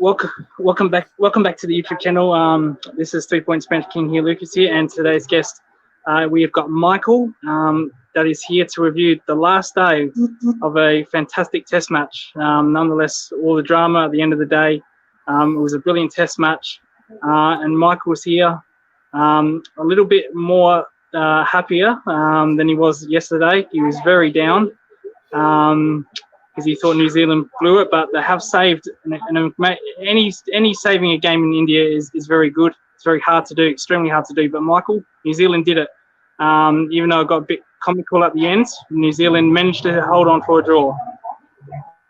welcome back to the YouTube channel. This is 3 Point Spanish King here, Lucas here, and today's guest, we have got Michael, that is here to review the last day of a fantastic test match. Nonetheless, all the drama at the end of the day, it was a brilliant test match, and Michael was here, a little bit more happier than he was yesterday. He was very down. Because he thought New Zealand blew it, but they have saved. And any saving a game in India is very good. It's very hard to do, extremely hard to do. But Michael, New Zealand did it. Even though it got a bit comical at the end, New Zealand managed to hold on for a draw.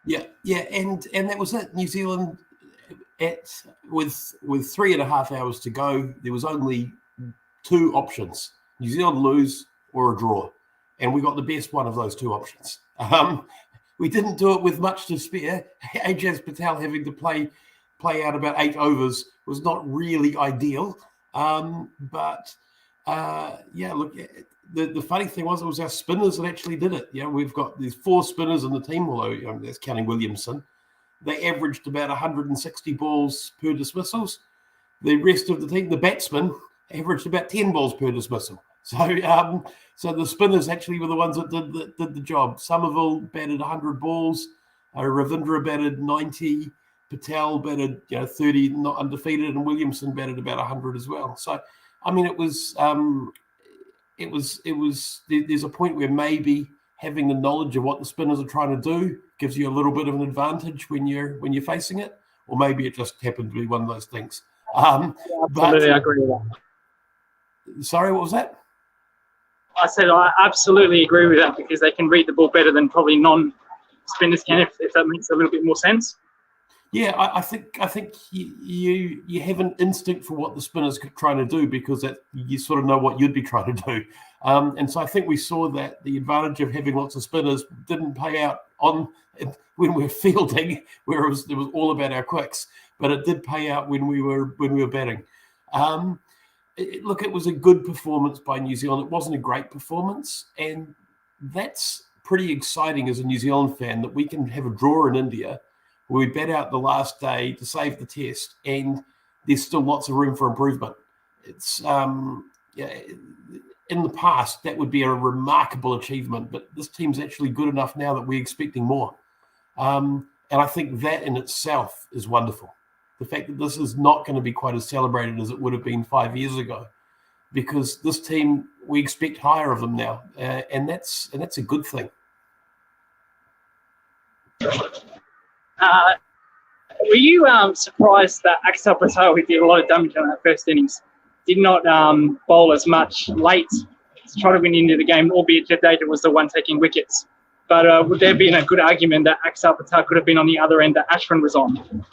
Yeah, and that was it. New Zealand, with 3.5 hours to go, there was only two options: New Zealand lose or a draw, and we got the best one of those two options. We didn't do it with much to spare. Ajaz Patel having to play out about 8 overs was not really ideal. But look, the funny thing was it was our spinners that actually did it. We've got these 4 spinners in the team, although that's counting Williamson. They averaged about 160 balls per dismissals. The rest of the team, the batsmen, averaged about 10 balls per dismissal. So the spinners actually were the ones that did the job. Somerville batted 100 balls. Ravindra batted 90. Patel batted 30, not undefeated, and Williamson batted about 100 as well. So, I mean, it was. There's a point where maybe having the knowledge of what the spinners are trying to do gives you a little bit of an advantage when you're facing it, or maybe it just happened to be one of those things. Absolutely, I agree with that. Sorry, what was that? I said I absolutely agree with that because they can read the ball better than probably non-spinners can, if that makes a little bit more sense. Yeah, I think you have an instinct for what the spinners are trying to do because you sort of know what you'd be trying to do. And so I think we saw that the advantage of having lots of spinners didn't pay out when we were fielding, where it was all about our quicks, but it did pay out when we were batting. Look, it was a good performance by New Zealand. It wasn't a great performance, and that's pretty exciting as a New Zealand fan that we can have a draw in India where we bat out the last day to save the test, and there's still lots of room for improvement. It's in the past that would be a remarkable achievement, but this team's actually good enough now that we're expecting more, and I think that in itself is wonderful. The fact that this is not going to be quite as celebrated as it would have been 5 years ago, because this team, we expect higher of them now, and that's a good thing. Were you surprised that Axar Patel, who did a lot of damage on that first innings, did not bowl as much late to try to win into the game, albeit Jadeja was the one taking wickets? But would there be a good argument that Axar Patel could have been on the other end that Ashwin was on?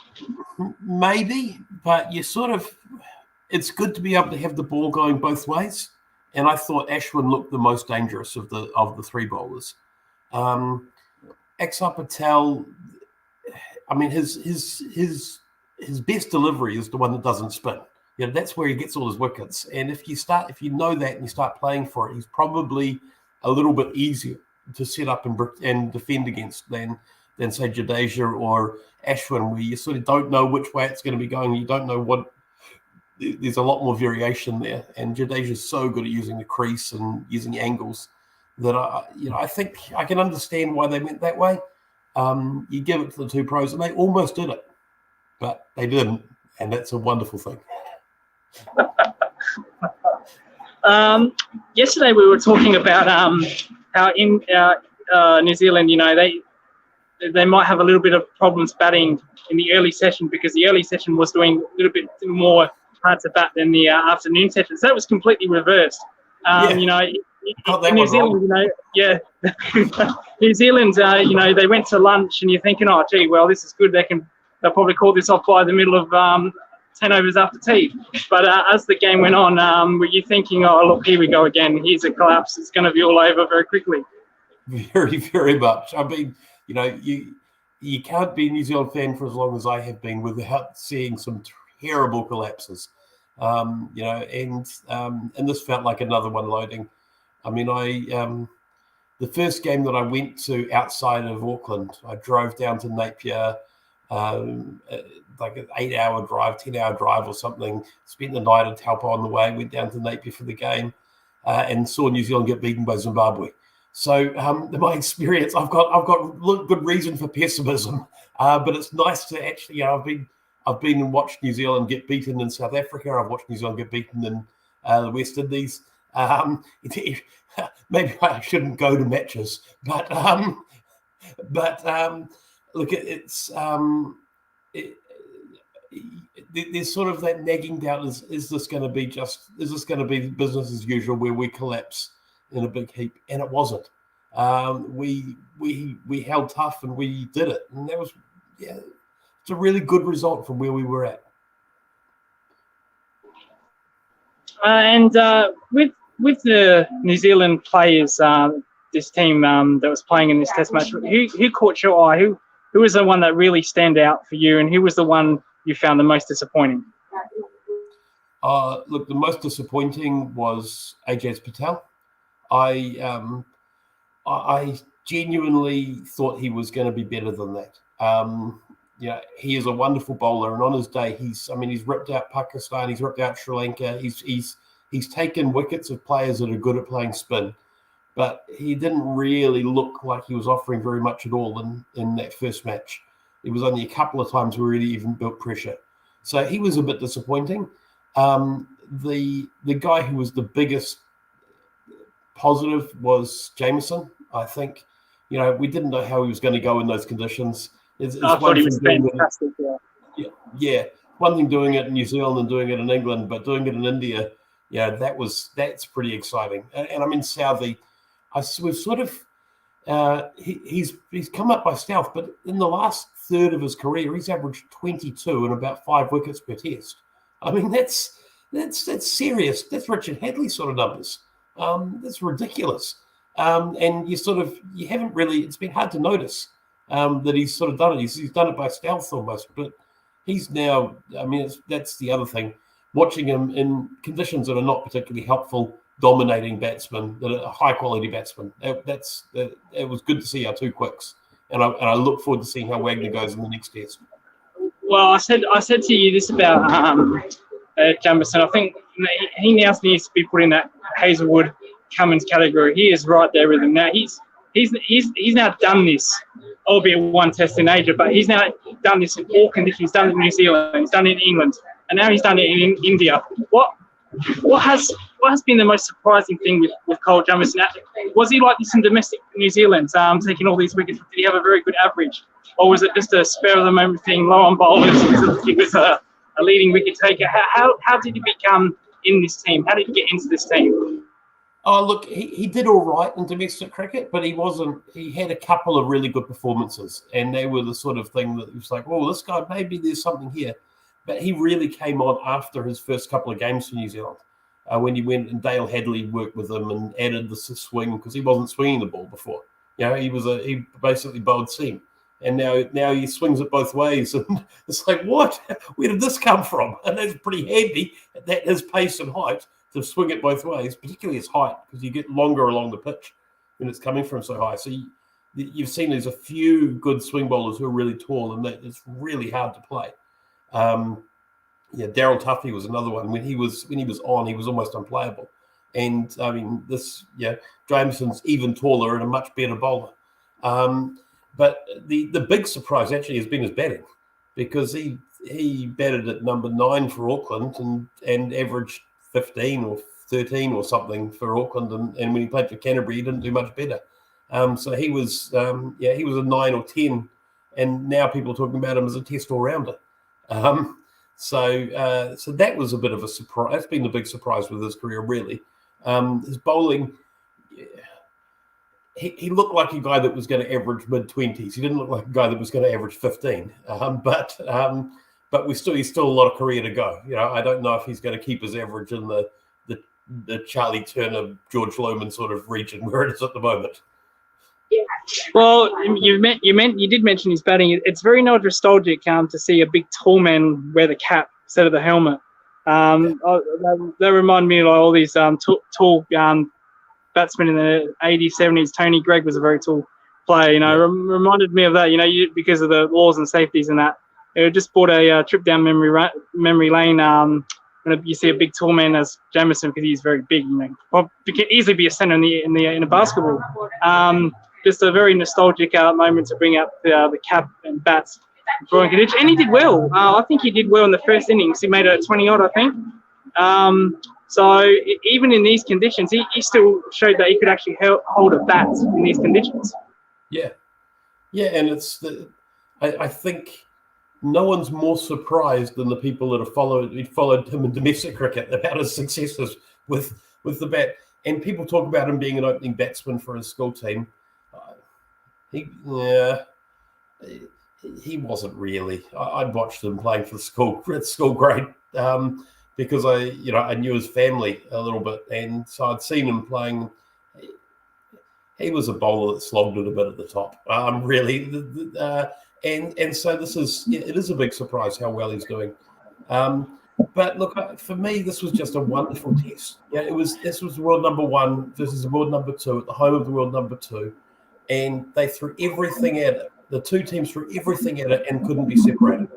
Maybe, but it's good to be able to have the ball going both ways. And I thought Ashwin looked the most dangerous of the 3 bowlers. Axar Patel, I mean, his best delivery is the one that doesn't spin. That's where he gets all his wickets. And if you know that and you start playing for it, he's probably a little bit easier to set up and defend against than say Jadeja or Ashwin, where you sort of don't know which way it's going to be going. You don't know there's a lot more variation there. And Jadeja is so good at using the crease and using angles that I think I can understand why they went that way. You give it to the 2 pros, and they almost did it, but they didn't, and that's a wonderful thing. Yesterday we were talking about how in New Zealand, they might have a little bit of problems batting in the early session because the early session was doing a little bit more hard to bat than the afternoon session. So that was completely reversed. In New Zealand, New Zealand, they went to lunch and you're thinking, oh, gee, well, this is good. They'll probably call this off by the middle of 10 overs after tea. But as the game went on, were you thinking, oh, look, here we go again. Here's a collapse. It's going to be all over very quickly. Very, very much. I mean, you can't be a New Zealand fan for as long as I have been without seeing some terrible collapses. And this felt like another one loading. I mean, the first game that I went to outside of Auckland, I drove down to Napier like an 8-hour drive, 10-hour drive or something. Spent the night in Taupo on the way, went down to Napier for the game, and saw New Zealand get beaten by Zimbabwe. So my experience, I've got good reason for pessimism, but it's nice to actually, I've been and watched New Zealand get beaten in South Africa. I've watched New Zealand get beaten in the West Indies. Maybe I shouldn't go to matches, but look, there's sort of that nagging doubt: is this going to be business as usual where we collapse in a big heap? And it wasn't. We held tough and we did it, and that was it's a really good result from where we were at. And with the New Zealand players, this team that was playing in this Test match, who caught your eye? Who was the one that really stand out for you, and who was the one you found the most disappointing? Look, the most disappointing was Ajaz Patel. I genuinely thought he was going to be better than that. He is a wonderful bowler, and on his day, he's ripped out Pakistan, he's ripped out Sri Lanka, he's taken wickets of players that are good at playing spin, but he didn't really look like he was offering very much at all in that first match. It was only a couple of times where he even built pressure. So he was a bit disappointing. The guy who was the biggest positive was Jameson. I think, we didn't know how he was going to go in those conditions. It's I thought he was fantastic. Yeah. One thing doing it in New Zealand and doing it in England, but doing it in India, that's pretty exciting. And I mean, Southee, we've sort of he's come up by stealth, but in the last third of his career, he's averaged 22 and about 5 wickets per test. I mean, that's serious. That's Richard Hadley sort of numbers. That's ridiculous. And you haven't really. It's been hard to notice that he's sort of done it. He's done it by stealth almost, but he's now. I mean, that's the other thing. Watching him in conditions that are not particularly helpful, dominating batsmen, that are high quality batsmen. It was good to see our 2 quicks, and I look forward to seeing how Wagner goes in the next test. Well, I said to you this about Jamison. I think he now needs to be put in that Hazelwood Cummins category. He is right there with him now. He's now done this, albeit one test in Asia, but he's now done this in all conditions. He's done it in New Zealand, he's done it in England, and now he's done it in India. What has been the most surprising thing with Cole Jamieson? Was he like this in domestic New Zealand, taking all these wickets? Did he have a very good average, or was it just a spur of the moment thing, low on bowlers? He was a leading wicket taker. How did he become in this team? How did he get into this team? Oh, look, he did all right in domestic cricket, but he had a couple of really good performances, and they were the sort of thing that was like, oh, this guy, maybe there's something here. But he really came on after his first couple of games for New Zealand, when he went and Dale Hadley worked with him and added the swing, because he wasn't swinging the ball before. He basically bowled seam, and now he swings it both ways, and it's like, what? Where did this come from? And that's pretty handy at his pace and height to swing it both ways, particularly his height, because you get longer along the pitch when it's coming from so high. So you've seen there's a few good swing bowlers who are really tall, and it's really hard to play. Daryl Tuffy was another one. When he was on, he was almost unplayable. And I mean, Jameson's even taller and a much better bowler. But the big surprise actually has been his batting, because he batted at number 9 for Auckland and averaged 15 or 13 or something for Auckland, and when he played for Canterbury, he didn't do much better. So he was a 9 or 10, and now people are talking about him as a test all-rounder. So that was a bit of a surprise. That's been the big surprise with his career, really. His bowling, he looked like a guy that was going to average mid-20s. He didn't look like a guy that was going to average 15. But he's still a lot of career to go. I don't know if he's going to keep his average in the Charlie Turner, George Lohman sort of region where it is at the moment. Well, you did mention his batting. It's very nostalgic to see a big tall man wear the cap instead of the helmet. They remind me of all these tall batsmen in the 80s, 70s. Tony Gregg was a very tall play. You know, Yeah. reminded me of that. You know, because of the laws and safeties and that. It just brought a trip down memory lane. When you see a big tall man as Jamison, because he's very big, you know, he can easily be a center in a basketball. Just a very nostalgic moment to bring out the cap and bats. And he did well. I think he did well in the first innings. He made it 20-odd, I think. So even in these conditions, he still showed that he could actually hold a bat in these conditions. Yeah, and I think no one's more surprised than the people that have followed him in domestic cricket about his successes with the bat. And people talk about him being an opening batsman for his school team. He wasn't really. I'd watched him playing for school grade because I knew his family a little bit, and so I'd seen him playing. He was a bowler that slogged it a bit at the top, really. And so it is a big surprise how well he's doing. But look, for me, this was just a wonderful test. Yeah, this was world number 1 versus world number 2 at the home of the world number 2, and they threw everything at it. The two teams threw everything at it and couldn't be separated.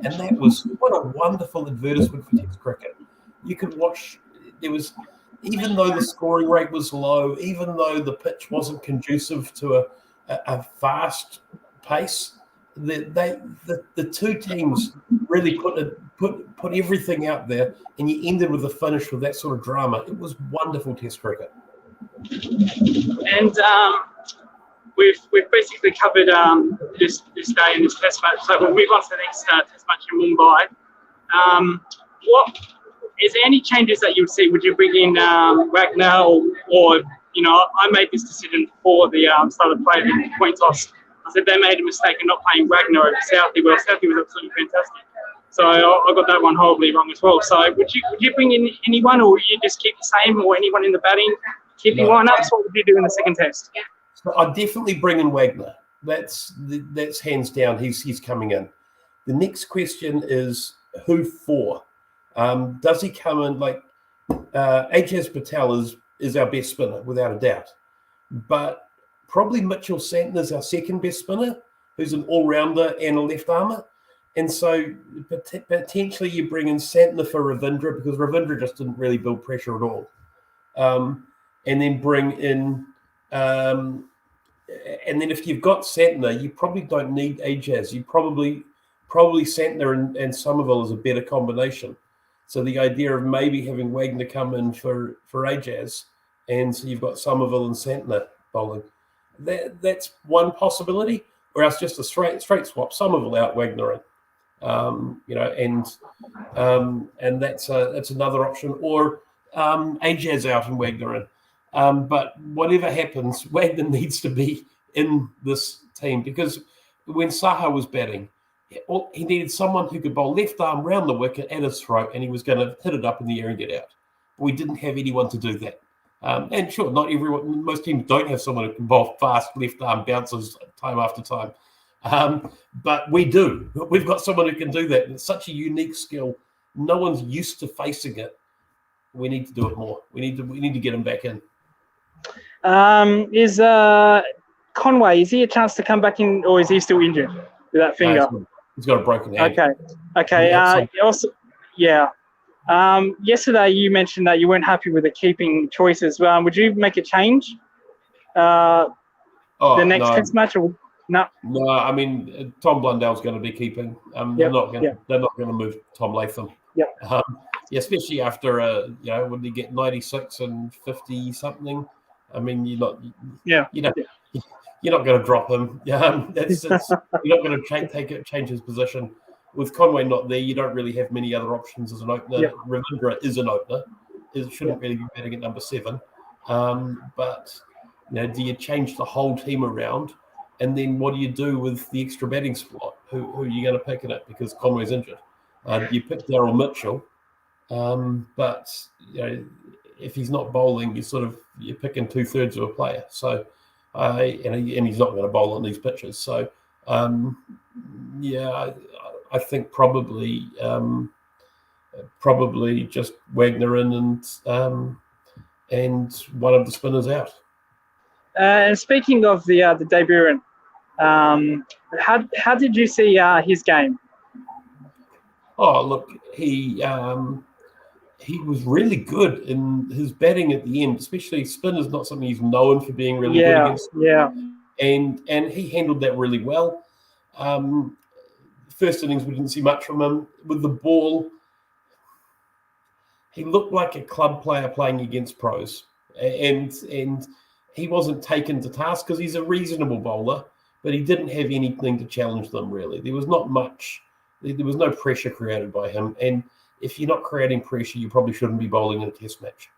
And that was what a wonderful advertisement for Test cricket. You could watch. Even though the scoring rate was low, even though the pitch wasn't conducive to a fast pace, the two teams really put everything out there, and you ended with a finish with that sort of drama. It was wonderful Test cricket. And we've basically covered this day in this Test match. So we'll move on to the next Test match in Mumbai. What is there any changes that you would see? Would you bring in Wagner or I made this decision before the start of play, the point toss. I said they made a mistake in not playing Wagner over Southey. Well, Southey was absolutely fantastic. So I got that one horribly wrong as well. So would you bring in anyone, or would you just keep the same, or anyone in the batting? Keep your lineups. What would you do in the second test? So I'd definitely bring in Wagner. That's hands down. He's coming in. The next question is who for? Does he come in like Ajaz Patel is our best spinner without a doubt, but probably Mitchell Santner is our second best spinner, who's an all-rounder and a left armer, and so potentially you bring in Santner for Ravindra because Ravindra just didn't really build pressure at all, and then bring in. And then if you've got Santner, you probably don't need Ajaz. You probably Santner and Somerville is a better combination. So the idea of maybe having Wagner come in for Ajaz, and so you've got Somerville and Santner bowling. That's one possibility, or else just a straight swap. Somerville out, Wagner in. And that's another option, or Ajaz out and Wagner in. But whatever happens, Wagner needs to be in this team because when Saha was batting, he needed someone who could bowl left arm round the wicket at his throat, and he was going to hit it up in the air and get out. But we didn't have anyone to do that. And sure, not everyone. Most teams don't have someone who can bowl fast left arm bounces time after time. But we do. We've got someone who can do that. And it's such a unique skill. No one's used to facing it. We need to do it more. We need to get him back in. Is Conway? Is he a chance to come back in, or is he still injured with that finger? He's got a broken hand. Okay. Yesterday you mentioned that you weren't happy with the keeping choices. Would you make a change? The next Test match, or no? No, I mean Tom Blundell's going to be keeping. They're not going to move Tom Latham. Yep. Especially after when they get 96 and 50 something. I mean, you're not going to drop him. You're not going to change his position. With Conway not there, you don't really have many other options as an opener. Yep. Ravindra is an opener. It shouldn't really be batting at number 7. But do you change the whole team around? And then what do you do with the extra batting spot? Who are you going to pick in it because Conway's injured? You pick Daryl Mitchell, but if he's not bowling, you're picking 2/3 of a player. So, and he's not going to bowl on these pitches. So, I think probably just Wagner in and one of the spinners out. And speaking of the debutant, how did you see his game? Oh, look, he was really good in his batting at the end, especially spin is not something he's known for being really good against. Yeah. And he handled that really well. First innings, we didn't see much from him. With the ball, he looked like a club player playing against pros. And he wasn't taken to task because he's a reasonable bowler, but he didn't have anything to challenge them, really. There was not much. There was no pressure created by him. And if you're not creating pressure, you probably shouldn't be bowling in a test match.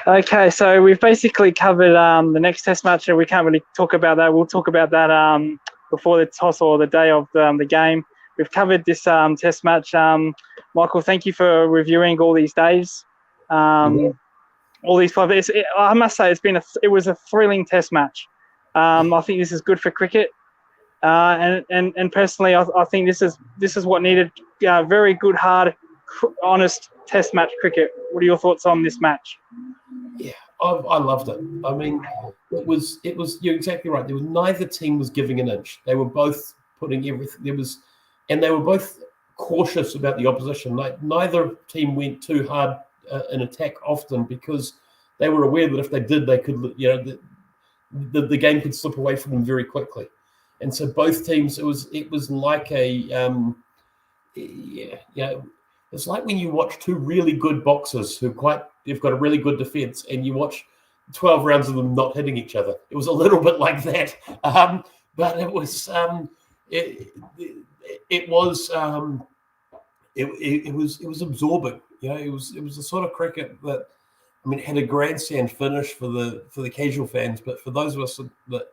Okay, so we've basically covered the next test match, and we can't really talk about that. We'll talk about that before the toss or the day of the game. We've covered this test match. Michael, thank you for reviewing all these days. All these 5 days. I must say, it was a thrilling test match. I think this is good for cricket, and personally, I think this is what needed. Very good, hard, honest test match cricket. What are your thoughts on this match? Yeah, I loved it. I mean, it was. You're exactly right. There was neither team was giving an inch. They were both putting everything. And they were both cautious about the opposition. Like neither team went too hard in attack often because they were aware that if they did, they could. The game could slip away from them very quickly. And so both teams. It was like a. It's like when you watch two really good boxers they've got a really good defense, and you watch 12 rounds of them not hitting each other. It was a little bit like that, but it was it was absorbing. It was the sort of cricket that had a grandstand finish for the casual fans, but for those of us that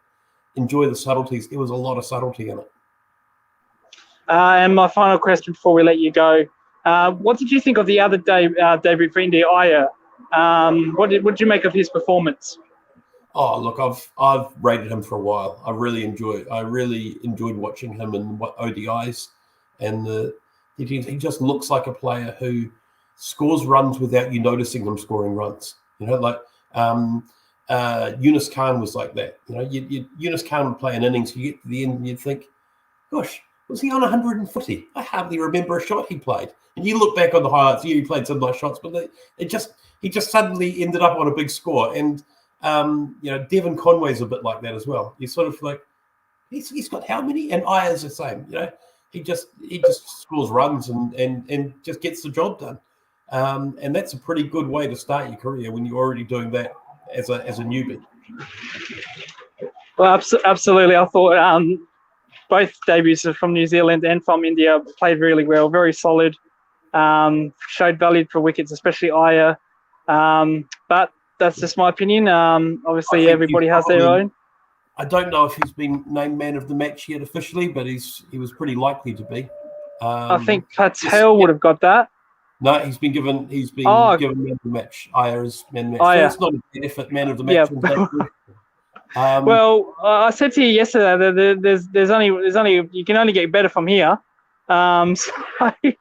enjoy the subtleties, there was a lot of subtlety in it. And my final question before we let you go. What did you think of the other debut for India, Iyer? What did you make of his performance? Oh, look, I've rated him for a while. I really enjoyed watching him in ODIs, and he just looks like a player who scores runs without you noticing him scoring runs. Like Yunus Khan was like that. Yunus Khan would play an innings, you get to the end and you'd think, gosh, was he on 140? I hardly remember a shot he played. And you look back on the highlights, he played some nice shots, but he just suddenly ended up on a big score. And Devon Conway's a bit like that as well. You're sort of like, he's got how many? And Iyer's the same. He just scores runs and just gets the job done. And that's a pretty good way to start your career when you're already doing that as a newbie. Well, absolutely. I thought both debuts from New Zealand and from India played really well, very solid. Showed value for wickets, especially Iyer. But that's just my opinion. Obviously, everybody has their own. I don't know if he's been named man of the match yet officially, but he was pretty likely to be. I think Patel would have got that. No, he's been given given man of the match. Iyer is man of the match. That's not a benefit man of the match. Yeah. Well, I said to you yesterday that there's only you can only get better from here. So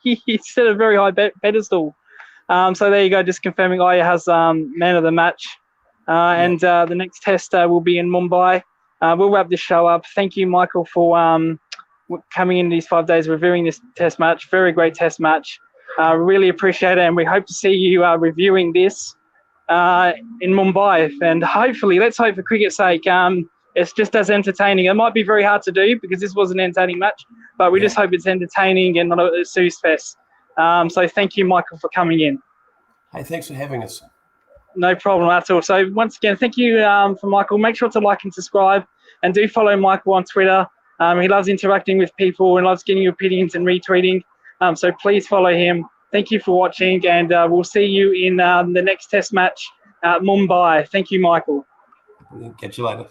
he set a very high pedestal. So there you go, just confirming Iyer has man of the match. And the next test will be in Mumbai. We'll wrap this show up. Thank you, Michael, for coming in these 5 days, reviewing this test match. Very great test match. Really appreciate it, and we hope to see you reviewing this in Mumbai. And hopefully, let's hope for cricket's sake, it's just as entertaining. It might be very hard to do because this was an entertaining match, but we just hope it's entertaining and not a snooze fest. So thank you, Michael, for coming in. Hey, thanks for having us. No problem at all. So once again, thank you for Michael. Make sure to like and subscribe, and do follow Michael on Twitter. He loves interacting with people and loves getting opinions and retweeting. So please follow him. Thank you for watching, and we'll see you in the next test match at Mumbai. Thank you, Michael. Catch you later.